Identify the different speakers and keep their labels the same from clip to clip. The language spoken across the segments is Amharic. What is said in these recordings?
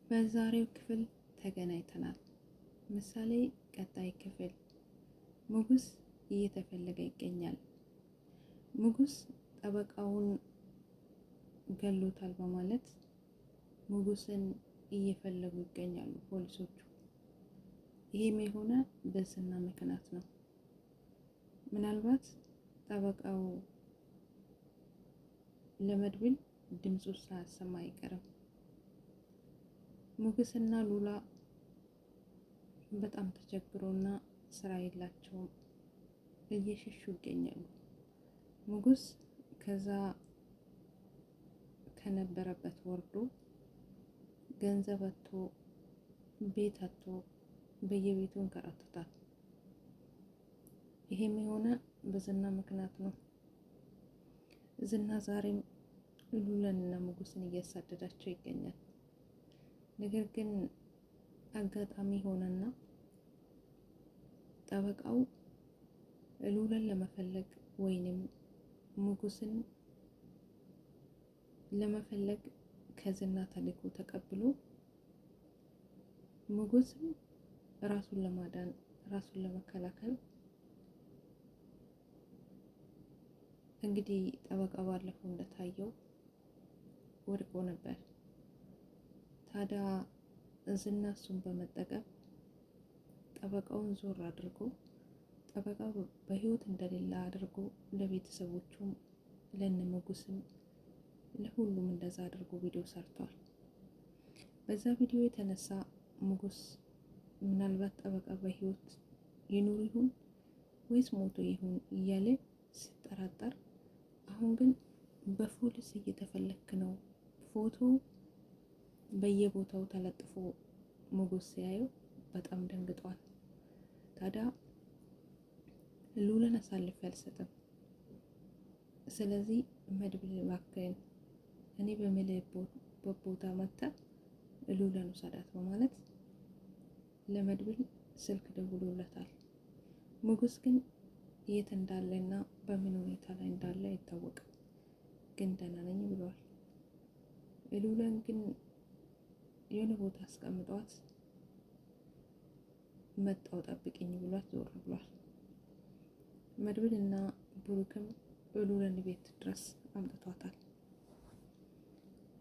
Speaker 1: በዛሬው ክፍል ተገናኝተናል። ምሳሌ ቀጣይ ክፍል። ንጉስ እየተፈለገ ይገኛል። ንጉስ ጠበቃውን ገሎታል በማለት ንጉስን እየፈለጉ ይገኛሉ ፖሊሶቹ። ይሄም የሆነ በዝና ምክንያት ነው። ምናልባት ጠበቃው ለመድብል ድምፁ ሳያሰማ አይቀርም። ንጉስና ሉላ በጣም ተቸግሮና ስራ የላቸውም፣ እየሸሹ ይገኛሉ። ንጉስ ከዛ ከነበረበት ወርዶ ገንዘብ አጥቶ ቤት አጥቶ በየቤቱ እንከራተታል። ይሄም የሆነ በዝና ምክንያት ነው። ዝና ዛሬም ሉላንና ንጉስን እያሳደዳቸው ይገኛል። ነገር ግን አጋጣሚ ሆነና ጠበቃው ሉላን ለመፈለግ ወይንም ንጉስን ለመፈለግ ከዝና ተልዕኮ ተቀብሎ ንጉስም ራሱን ለማዳን ራሱን ለመከላከል እንግዲህ ጠበቃ ባለፈው እንደታየው ወድቆ ነበር። ታዲያ ዝና እሱን በመጠቀም ጠበቃውን ዞር አድርጎ ጠበቃው በህይወት እንደሌለ አድርጎ ለቤተሰቦቹም ለነንጉስም ለሁሉም እንደዛ አድርጎ ቪዲዮ ሰርቷል። በዛ ቪዲዮ የተነሳ ንጉስ ምናልባት ጠበቃ በህይወት ይኑር ይሁን ወይስ ሞቶ ይሁን እያለ ሲጠራጠር፣ አሁን ግን በፖሊስ እየተፈለክ ነው ፎቶ በየቦታው ተለጥፎ ንጉስ ሲያየው በጣም ደንግጧል። ታዲያ ሉላን አሳልፌ አልሰጥም፣ ስለዚህ መድብል እባክህን እኔ በምልህበት ቦታ መጥተህ ሉላን ውሰዳት በማለት ለመድብል ስልክ ደውሎለታል። ንጉስ ግን የት እንዳለና በምን ሁኔታ ላይ እንዳለ አይታወቅም፣ ግን ደህና ነኝ ብሏል። ሉላን ግን የሆነ ቦታ አስቀምጧት መጣው ጠብቅኝ ብሏት ዞር ብሏል። መድብል እና ብሩክም ሉላን ቤት ድረስ አምጥቷታል።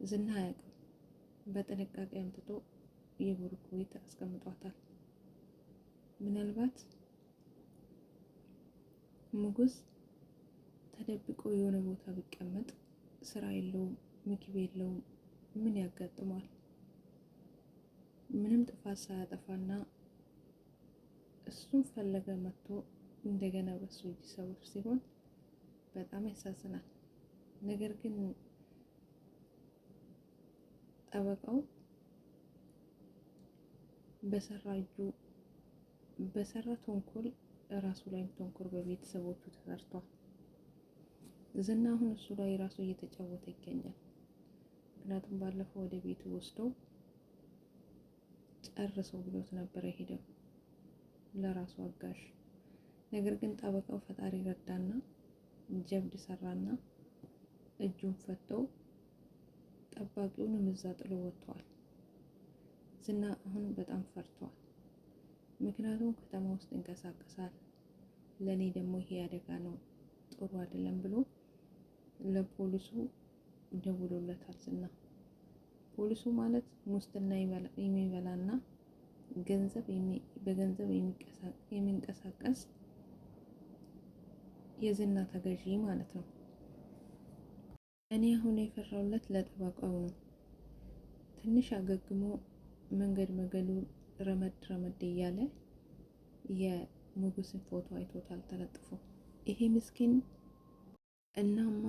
Speaker 1: ዝና አያውቅም። በጥንቃቄ አምጥቶ የብሩክ ቤት አስቀምጧታል። ምናልባት ንጉስ ተደብቆ የሆነ ቦታ ቢቀመጥ ስራ የለውም፣ ምግብ የለውም፣ ምን ያጋጥማል? ምንም ጥፋት ሳያጠፋና እሱን ፈለገ መጥቶ እንደገና በሱ እጅ ሰበብ ሲሆን በጣም ያሳዝናል። ነገር ግን ጠበቃው በሰራ ተንኮል ራሱ ላይም ተንኮል በቤተሰቦቹ ተሰርቷል። ዝና አሁን እሱ ላይ ራሱ እየተጫወተ ይገኛል። ምክንያቱም ባለፈው ወደ ቤቱ ወስደው ጨርሰው ብሎት ነበረ ሄደው ለራሱ አጋዥ። ነገር ግን ጠበቃው ፈጣሪ ረዳና ጀብድ ሰራና እጁን ፈተው ጠባቂውንም እዛ ጥሎ ወጥቷል። ዝና አሁን በጣም ፈርቷል። ምክንያቱም ከተማ ውስጥ ይንቀሳቀሳል፣ ለኔ ደግሞ ይሄ አደጋ ነው ጥሩ አይደለም ብሎ ለፖሊሱ ደውሎለታል። ዝና ፖሊሱ ማለት ሙስና የሚበላና በገንዘብ የሚንቀሳቀስ የዝና ተገዢ ማለት ነው። እኔ አሁን የፈራውለት ለጠበቃው ነው። ትንሽ አገግሞ መንገዱ ረመድ እያለ የንጉስን ፎቶ አይቶታል ተለጥፎ። ይሄ ምስኪን እናማ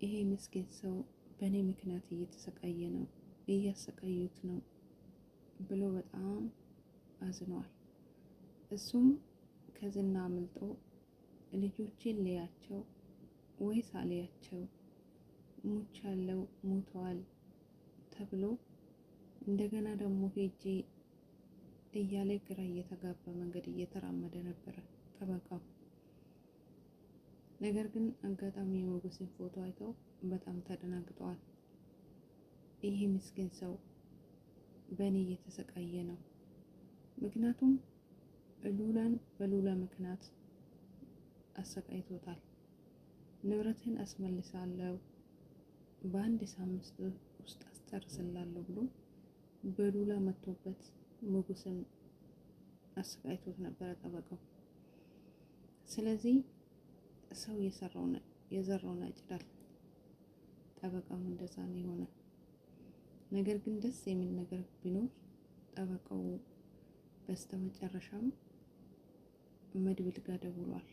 Speaker 1: ይሄ ምስኪን ሰው በእኔ ምክንያት እየተሰቃየ ነው፣ እያሰቃዩት ነው ብሎ በጣም አዝነዋል። እሱም ከዝና አምልጦ ልጆቼን ልያቸው ወይስ አልያቸው፣ ሙቻለው ሞተዋል ተብሎ እንደገና ደግሞ ሄጄ እያለ ግራ እየተጋባ መንገድ እየተራመደ ነበረ ጠበቃው። ነገር ግን አጋጣሚ የንጉስን ፎቶ አይተው በጣም ተደናግጠዋል። ይሄ ምስኪን ሰው በእኔ እየተሰቃየ ነው። ምክንያቱም ሉላን በሉላ ምክንያት አሰቃይቶታል። ንብረትን አስመልሳለሁ በአንድ ሳምንት ውስጥ አስጨርስላለሁ ብሎ በሉላ መቶበት ሞገስን አሰቃይቶት ነበረ ጠበቃው። ስለዚህ ሰው የዘራውን ያጭዳል። ጠበቃው እንደዛ ነው የሆነ። ነገር ግን ደስ የሚል ነገር ቢኖር ጠበቃው በስተመጨረሻም መድብል ጋር ደውሏል።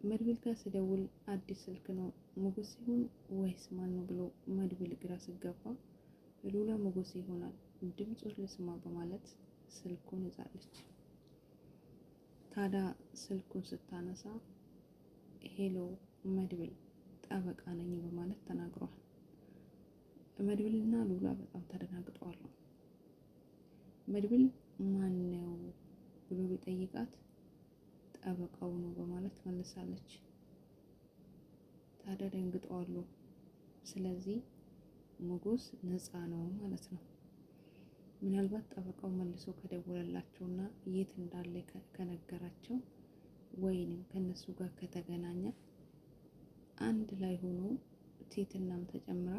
Speaker 1: መድብል ጋር ሲደውል አዲስ ስልክ ነው፣ ሞገስ ሲሆን ወይስ ማን ነው ብሎ መድብል ግራ ሲገባ ሉላ ሞገስ ይሆናል ድምፁን ልስማ በማለት ስልኩን ይዛለች። ታዲያ ስልኩን ስታነሳ ሄሎ መድብል ጠበቃ ነኝ በማለት ተናግሯል። መድብልና ሉላ በጣም ተደናግጠዋል። መድብል ማን ነው ብሎ ቢጠይቃት ጠበቃው ነው በማለት መልሳለች። ታዲያ ደንግጠዋል። ስለዚህ ሞገስ ነፃ ነው ማለት ነው። ምናልባት ጠበቃው መልሶ ከደወለላቸውና የት እንዳለ ከነገራቸው ወይንም ከነሱ ጋር ከተገናኘ አንድ ላይ ሆኖ ቲትናም ተጨምራ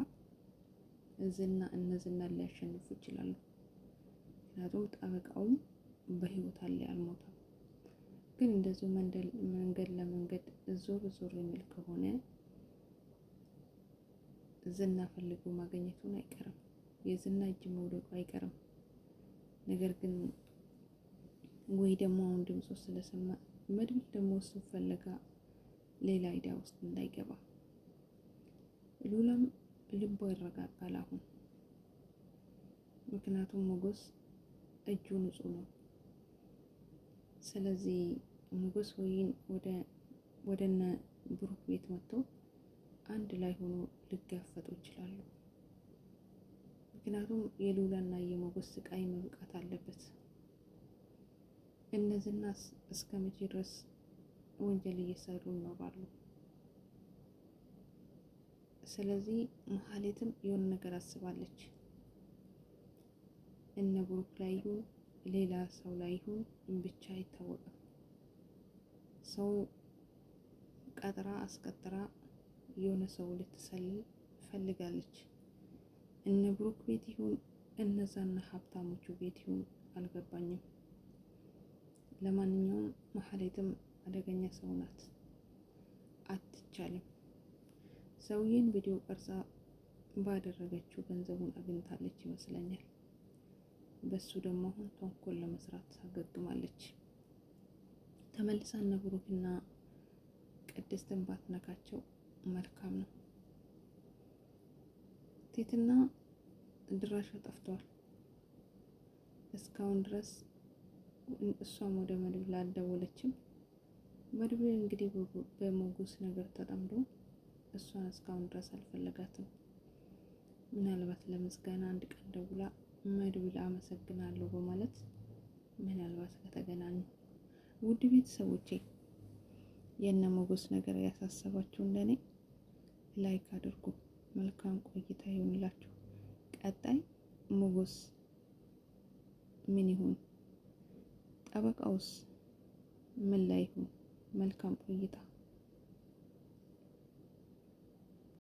Speaker 1: እነዝና ሊያሸንፉ ይችላሉ። ምክንያቱም ጠበቃውም በህይወት አለ አልሞተም። ግን እንደዚሁ መንገድ ለመንገድ ዞር የሚል ከሆነ ዝና ፈልጎ ማግኘቱን አይቀርም። የዝና እጅ መውደቁ አይቀርም። ነገር ግን ወይ ደግሞ አሁን ድምፁ ስለሰማ መድብል ደግሞ እሱ ፈለጋ ሌላ አይዲያ ውስጥ እንዳይገባ ሉላም ልቧ ይረጋጋል አሁን። ምክንያቱም ሞገስ እጁ ንጹህ ነው። ስለዚህ ሞገስ ወይን ወደነ ብሩክ ቤት መጥተው አንድ ላይ ሆኖ ሊጋፈጡ ይችላሉ። ምክንያቱም የሉላና የሞገስ ስቃይ መብቃት አለበት። እነዚህናስ እስከ መቼ ድረስ ወንጀል እየሰሩ ይኖራሉ? ስለዚህ መሀሌትም የሆነ ነገር አስባለች። እነ ብሩክ ላይ ይሁን ሌላ ሰው ላይ ይሁን ብቻ አይታወቅም። ሰው ቀጥራ አስቀጥራ የሆነ ሰው ልትሰልል ፈልጋለች። እነ ብሩክ ቤት ይሁን እነዛና ሀብታሞቹ ቤት ይሁን አልገባኝም። ለማንኛውም መሀሌትም አደገኛ ሰው ናት፣ አትቻልም። ሰውዬን ቪዲዮ ቀርጻ ባደረገችው ገንዘቡን አግኝታለች ይመስለኛል። በሱ ደግሞ አሁን ተንኮል ለመስራት አገግማለች። ተመልሳ እነ ብሩክና ቅድስትን ባትነካቸው መልካም ነው። ቲትና ድራሿ ጠፍተዋል። እስካሁን ድረስ እሷም ወደ መድብል አልደወለችም። መድብል እንግዲህ በሞገስ ነገር ተጠምዶ እሷን እስካሁን ድረስ አልፈለጋትም። ምናልባት ለምስጋና አንድ ቀን ደውላ መድብል አመሰግናለሁ በማለት ምናልባት ከተገናኙ። ውድ ቤተሰቦቼ የነ ሞገስ ነገር ያሳሰባችሁ እንደኔ ላይክ አድርጉ። መልካም ቆይታ ይሁንላችሁ። ቀጣይ ሞገስ ምን ይሁን? ጠበቃውስ ምን ላይ ይሁን? መልካም ቆይታ